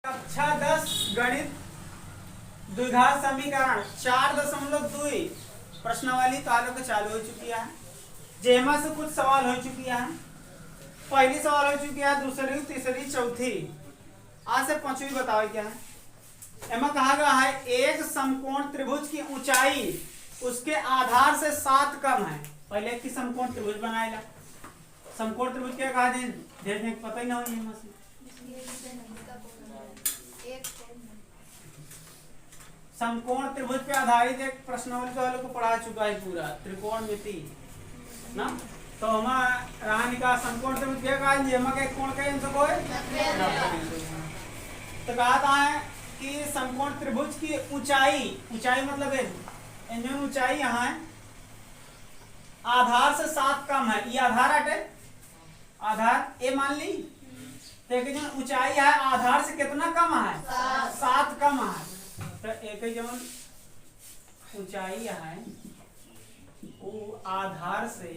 कक्षा 10 गणित द्विघात समीकरण 4.2 प्रश्नावली तालों के चालू हो चुकी है। जेमा से कुछ सवाल हो चुकी है। पहली सवाल हो चुकी है, दूसरी, तीसरी, चौथी, आज से पांचवी बताओ क्या है। एमा कहा गया है एक समकोण त्रिभुज की ऊंचाई उसके आधार से 7 कम है। पहले की समकोण त्रिभुज बनाएगा। समकोण त्रिभुज क्या कहा ढेर पता ही ना हो। समकोण त्रिभुज पे आधारित एक प्रश्नावली वालों को पढ़ा चुका है पूरा त्रिकोणमिति ना। तो हम का समकोण त्रिभुज क्या कहा के कोण का अंश को है। तो कहा है कि समकोण त्रिभुज की ऊंचाई मतलब है ऊंचाई यहाँ है आधार से 7 कम है। ये आधार हटे, आधार ए मान ली। तो ऊंचाई है आधार से कितना कम है, 7 कम है। तो एक जवन ऊंचाई है वो आधार से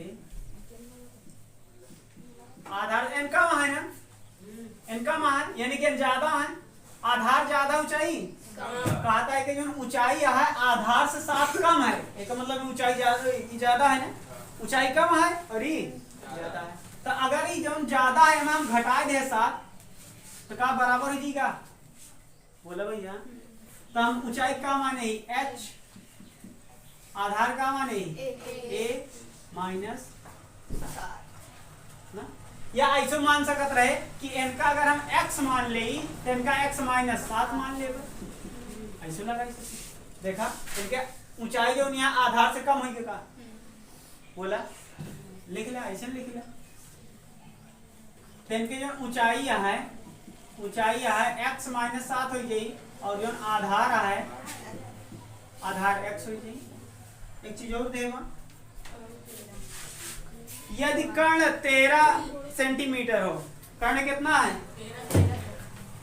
एन कम है ना, एन कम है यानी कि ज्यादा है। आधार ज्यादा ऊंचाई कहता है कि जो ऊंचाई है आधार से 7 कम है। एक मतलब ऊंचाई ज्यादा है ना, ऊंचाई कम है और ये ज्यादा है। तो अगर ये जो ज्यादा है हम घटा दे 7 तो क्या बराबर हो जाएगा, बोला भैया। तो हम ऊंचाई का माने h, आधार का माने a माइनस ना। या ऐसे मान सकत रहे कि n का अगर हम x मान ले तो n का x माइनस 7 मान ले। ऐसे लगा देखा इनके ऊंचाई जो यहाँ आधार से कम होगी का बोला, लिख ला ऐसे लिख ला। तो इनकी जो ऊंचाई है x माइनस 7 हो जाएगी और जो आधार है आधार x हो जाएगी। एक चीज और देगा, यदि कर्ण 13 सेंटीमीटर हो, कर्ण कितना है,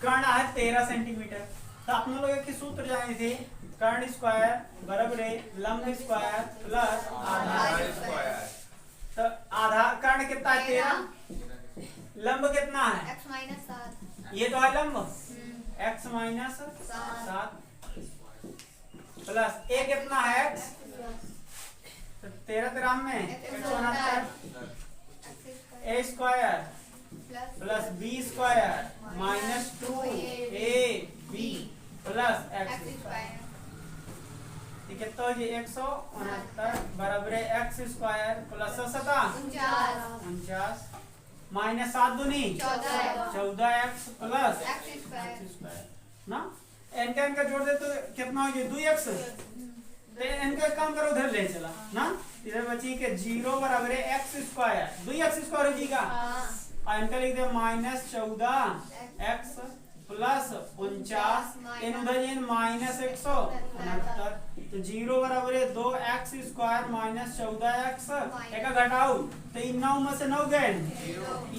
कर्ण है 13 सेंटीमीटर। तो अपने लोग की सूत्र जाने थे कर्ण स्क्वायर बराबर है लंब स्क्वायर प्लस आधार स्क्वायर। तो आधार कर्ण कितना है 13, लंब कितना है x माइनस 7, ये तो है लंब x माइनस 7 प्लस a कितना है x, तो 13 में 169 a square plus b square minus 2ab plus x square. कितना हो जाए 169 बराबर है x स्क्वायर प्लस 49 माइनस 7 दूनी 14x प्लस x स्क्वायर ना। n का जोड़ दे तो कितना हो गया 2x। तो n का काम करो उधर ले चला ना, इधर बची के 0 बराबर है x स्क्वायर 2x स्क्वायर हो जाएगा। और इनका लिख दे माइनस 14x प्लस 49 इन उधर माइनस 169। तो 0 बराबर है 2x स्क्वायर माइनस 14x एक घटाओ तो 9 में से 9 गए,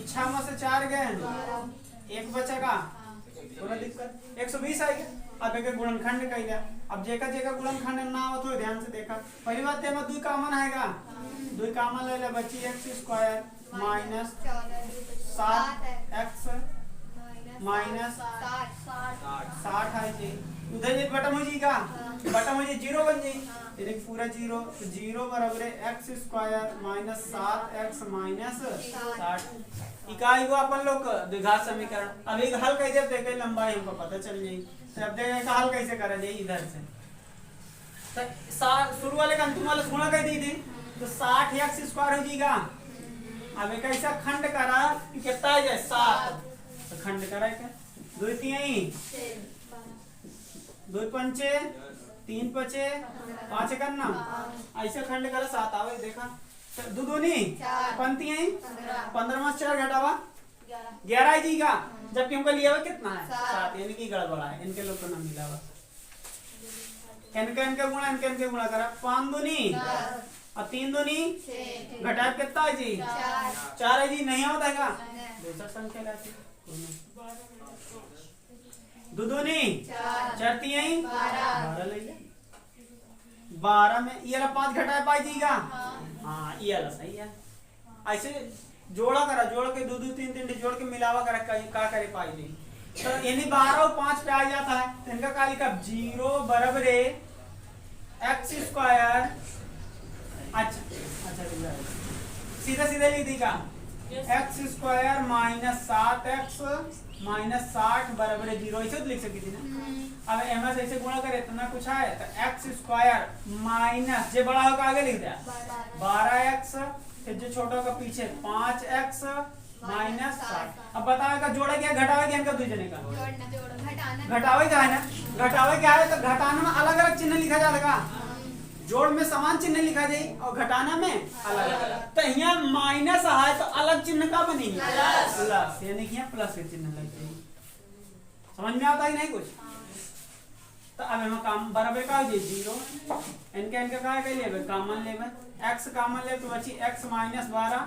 6 में से 4 गए, एक बचेगा। थोड़ा दिक्कत 120 आएगा। अब एक गुणनखंड कहिए। अब जेका गुणनखंड ना हो तो ध्यान से देखा। पहली बात है 2 कॉमन आएगा, 2 कॉमन ले ले बची x square minus 7x minus 60 है जी। उधर ये बटन हो जाएगा, बटन हो जाए 0 बन जाए ये पूरा 0। तो 0 बराबर है x square minus 7x minus 60 इकाई हुआ अपन लोग द्विघात समीकरण। अब एक हल कैसे देखे लंबाई हमको पता चल जाएगी। तो अब देखें हल कैसे करा जाए इधर से। तो शुरू वाले का अंतिम वाला गुणा कर दी थी तो 60x स्क्वायर हो जाएगा। अब एक ऐसा खंड करा कि कितना आ जाए 7, तो खंड करा क्या 2 3 2 पंचे 3 पचे 5 करना ऐसे खंड करा 7 आवे देखा। तो 2 दूनी पंती है 15 में 4 घटावा 11 जीगा, जबकि हमको लिया हुआ कितना है 7, यानी कि गड़बड़ा है। इनके लोग को ना मिला हुआ इनका गुणा करा 5 दूनी और 3 दूनी घटा कितना है जी 4 है जी। नहीं होता है दूसरा संख्या रहती 2 दूनी 4 3 12 ले ले 12 में ये 5 घटाए पाई जीगा। हाँ ये वाला सही है। ऐसे जोड़ा करा, जोड़ के 2 2 3 3 जोड़ के मिलावा करा का करे पाई दी तो यानी 12 और 5 पे आ जाता है, तो इनका क्या लिखा 0 बराबर एक्स स्क्वायर। अच्छा सीधा सीधा लिख दी का x square minus 7x minus 60 बराबर 0, ऐसे तो लिख सकती थी ना। अब एम एस ऐसे गुणा करे इतना कुछ है तो एक्स स्क्वायर माइनस जो बड़ा होगा आगे लिख दिया 12x, फिर जो छोटा होगा पीछे 5x माइनस 60। अब बताओ जोड़ा क्या घटावे क्या इनका दो जने का घटावे क्या है ना, घटावे क्या है तो घटाना में अलग अलग चिन्ह लिखा जाएगा, जोड़ में समान चिन्ह लिखा जाए और घटाना में अलग अलग। तो यहाँ माइनस है तो अलग चिन्ह का बनेगी प्लस, यानी कि यहाँ प्लस के चिन्ह लग जाएगी। समझ में आता ही नहीं कुछ। तो अब हम काम बराबर का हो जाए 0, इनका का है लेबे कॉमन लेबे, x कॉमन ले तो बची x माइनस 12,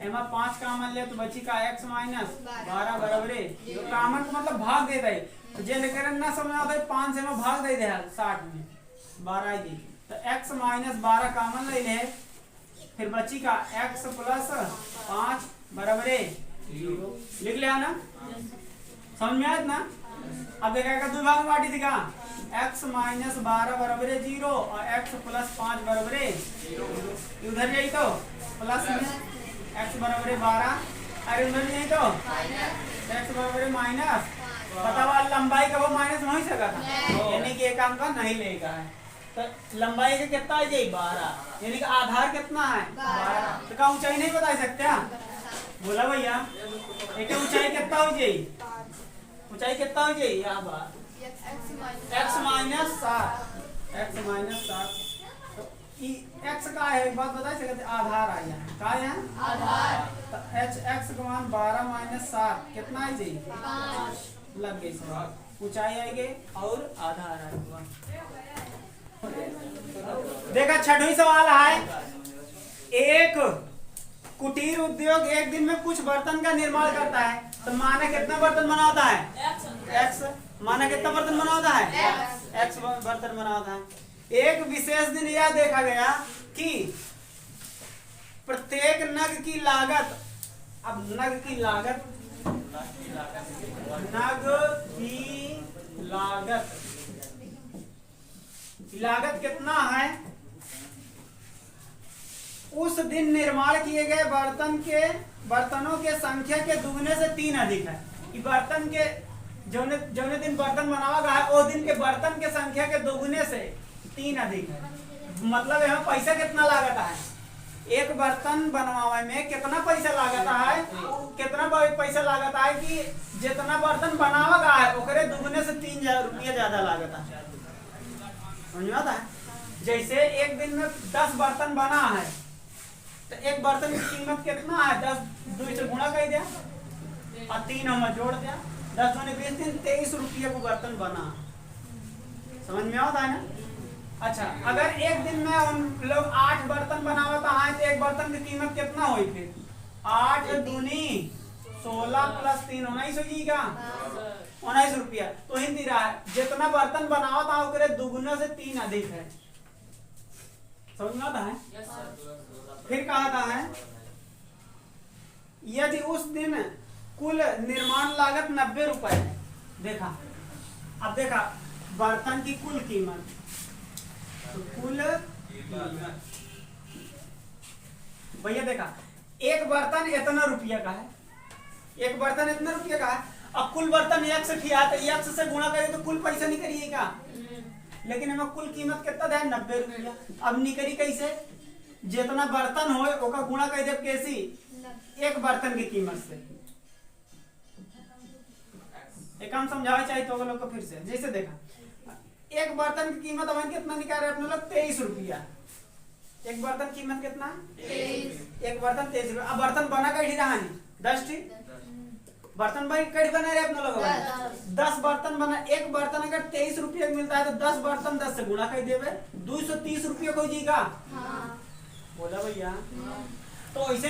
एमा 5 कॉमन ले तो बची का x माइनस 12 बराबर है। तो कॉमन को मतलब भाग दे दे, तो जे लेकर ना समझ आता है 5 से में भाग दे दे 60 में 12 ही, तो x माइनस 12 कॉमन ले ले, फिर बची का x प्लस 5 बराबर है 0। लिख लिया ना, समझ में आया ना। अब देखा दो भाग में बांटी थी का x माइनस 12 बराबर है 0 और x प्लस 5 बराबर है 0, उधर जाई तो प्लस में x बराबर है 12, अरे उधर नहीं तो x बराबर है माइनस, बताओ लंबाई का वो माइनस नहीं सका था, यानी कि एक अंक का नहीं लेगा है। तो लंबाई का कितना है जी 12, यानी कि आधार कितना है 12। तो क्या ऊंचाई नहीं बता सकते हैं, बोला भैया एक ऊंचाई कितना हो जाए, ऊंचाई कितना हो जाए यहाँ बार x माइनस 7, x माइनस 7। तो x का है एक बात बता सकते आधार आ यहाँ का है आधार, तो x का मान 12 माइनस 7 कितना है जी 5 लग गई सवाल, ऊंचाई आएगी और आधार आएगा। देखा छठवीं सवाल है, एक कुटीर उद्योग एक दिन में कुछ बर्तन का निर्माण करता है, तो माना कितना बर्तन बनाता है x, माना कितना बर्तन बनाता है x बर्तन बनाता है। एक विशेष दिन यह देखा गया कि प्रत्येक नग की लागत, अब नग की लागत लागत कितना है, उस दिन निर्माण किए गए बर्तनों के संख्या के दुगने से 3 अधिक है। बर्तन के जौने दिन बर्तन बनावा गया है उस दिन के बर्तन के संख्या के दोगुने से 3 अधिक है। मतलब यहाँ पैसा कितना लागत है, एक बर्तन बनवावे में कितना पैसा लागत है, कितना पैसा लागत है कि जितना बर्तन बनावा गया है ओकरे दुगने से 3 रुपया ज्यादा लागत है। समझ में आता है, जैसे एक दिन में 10 बर्तन बना है तो एक बर्तन की कीमत कितना है 10 2 से गुणा कर दिया और 3 हम जोड़ दिया, 10 दूनी 20 दिन 23 रुपये को बर्तन बना। समझ में आता है ना। अच्छा अगर एक दिन में हम लोग 8 बर्तन बनावता है तो एक बर्तन की कीमत कितना हुई, फिर 8 दूनी 16 प्लस 3 19 हो जाएगा 19 रुपया। तो हिंदी रहा है जितना बर्तन बनावता है ओकरे दुगुना से 3 अधिक है। समझ में आता है। फिर कहा है यदि उस दिन कुल निर्माण लागत 90 रुपए है। देखा अब देखा बर्तन की कुल कीमत, तो कुल भैया देखा एक बर्तन इतना रुपया का है, एक बर्तन इतना रुपया का है। अब कुल बर्तन एक से किया तो एक से गुणा करिए तो कुल पैसा निकलिएगा, लेकिन हमें कुल कीमत कितना है 90 रुपया। अब निकली कैसे, जितना बर्तन हो ओका गुणा कर दे कैसी एक बर्तन की कीमत से। एक हम समझावे चाहिए तो लोग को फिर से, जैसे देखा एक बर्तन की कीमत अपन कितना निकाल रहे अपने लोग 23 रुपया। एक बर्तन कीमत कितना 23, एक बर्तन 23 रुपया। अब बर्तन बना कहीं रहा 10 टी बर्तन भाई कड़ी बना रहे अपने लोग 10 बर्तन बना। एक बर्तन अगर 23 रुपये मिलता है तो 10 बर्तन 10 से गुणा कर देवे 230 रुपये को जीगा। बोला भैया तो ऐसे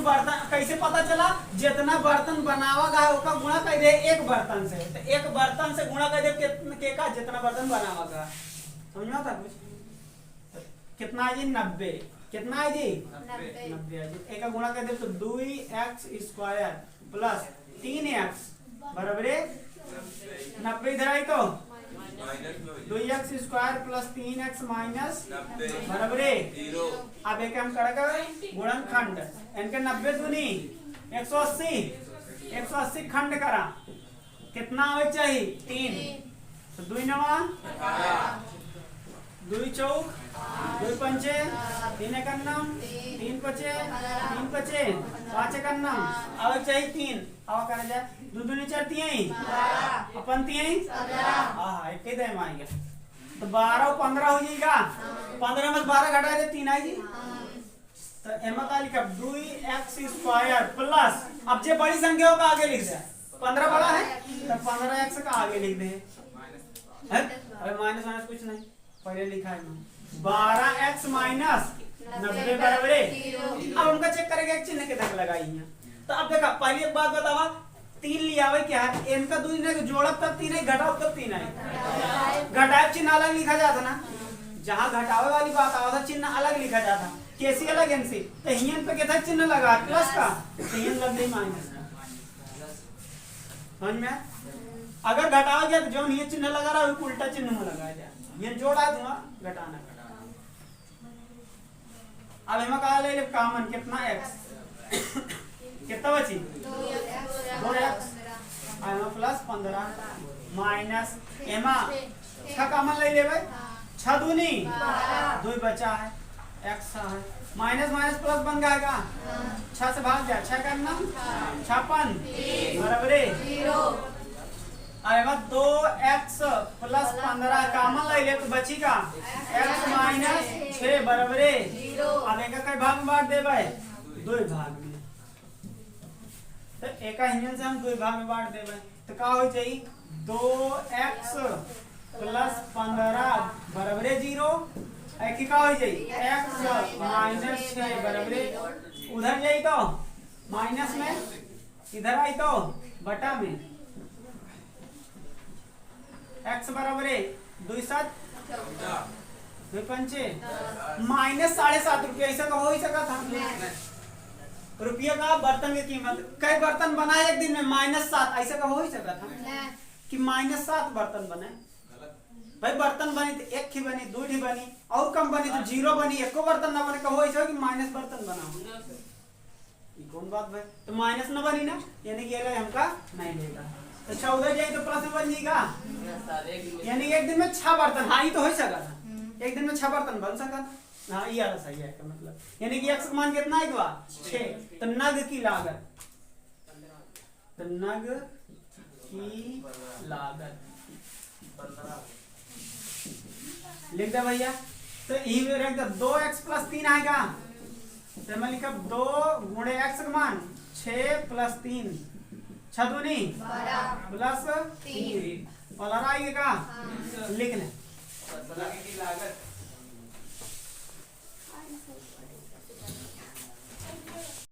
बर्तन कैसे पता चला, जितना बर्तन बनावा गया ओका गुणा कर दे एक बर्तन से, तो एक बर्तन से गुणा कर दे के का जितना बर्तन बनावा गया। समझ में आता कुछ, कितना है जी 90, कितना है जी 90 है जी। एक गुणा कर दे तो 2x² प्लस 3x बराबर 90 इधर आई तो 2x square plus 3x minus बराबर है 0। अब एक हम करेगा गुणनखंड इनके 90 दूनी 180 खंड करा कितना आवे चाहिए 3 तो 2 नवा 2 चौक 2 पंचे 3 एकन्नम 3 पचे 3 पचे 5 एकन्नम आवे चाहिए 3 आवा करा जाए 2 दूनी 4 3 अपन 3 हां एक ही दे मार गया तो 12 और 15 हो जाएगा 15 में 12 घटा दे 3 आई जी तो एमा का लिखा 2x स्क्वायर प्लस अब जे बड़ी संख्याओं का आगे लिख दे 15 बड़ा है तो 15x का आगे लिख दे है अरे माइनस माइनस कुछ नहीं पहले लिखा है 12x माइनस 90 बराबर है। अब हमका चेक करेंगे एक चिन्ह के तक लगाई है तो अब देखा पहली एक बात बतावा 3 लिया हुआ क्या है इनका दूसरे ने जोड़ा तब 3 है घटाओ तब 3 है घटाव चिन्ह अलग लिखा जाता ना जहां घटावे वाली बात आवा था चिन्ह अलग लिखा जाता कैसी अलग इनसे तो हियन पे कितना चिन्ह लगा प्लस का तो हियन लग गई माइनस का समझ में अगर घटाओ गया तो जो ये चिन्ह लगा रहा है उल्टा चिन्ह में लगाया जाए ये जोड़ा दूंगा घटाना अब हम कहा ले कॉमन कितना x कितना बची 2x आया प्लस 15 माइनस एमा 6 कॉमन ले ले भाई 6 दूनी 2 बचा है x है माइनस माइनस प्लस बन जाएगा 6 से भाग गया 6 करना 56 बराबर है 0 आएगा 2x प्लस 15 कॉमन ले ले तो बचेगा x माइनस 6 बराबर है 0। अब एक कई भाग में बांट दे भाई 2 भाग में तो एक हिंजन से हम 2 भाग में बांट दे भाई तो क्या हो जाएगी 2x प्लस 15 बराबर है 0 एक ही क्या हो जाएगी x माइनस 6 बराबर है उधर जाई तो माइनस में इधर आई तो बटा में x बराबर है 2 7 2 पंचे माइनस 7.5 रुपया ऐसा का हो ही सका था रुपया का बर्तन की कीमत कई बर्तन बनाए एक दिन में -7 ऐसा का हो ही सका था कि -7 बर्तन बने भाई बर्तन बनी तो एक ही बनी 2 ही बनी और कम बनी तो 0 बनी एको बर्तन ना बने का हो ऐसा कि माइनस बर्तन बना ये कौन बात भाई तो माइनस ना बनी ना यानी कि ये हमका नहीं लेगा तो 14 जाए तो प्लस में बन जाएगा यानी एक दिन में 6 बर्तन हाँ ये तो हो सका था एक दिन में 6 बर्तन बन सका था हाँ ये सही है का मतलब यानी कि x का मान कितना है 6 तो नग की लागत तो नग की लागत लिख दे भैया तो ई में रख दे 2x प्लस 3 आएगा तो मैं लिखा 2 गुणे x का मान 6 प्लस 3 6 दूनी 12 प्लस 3 और आएगा लिख ले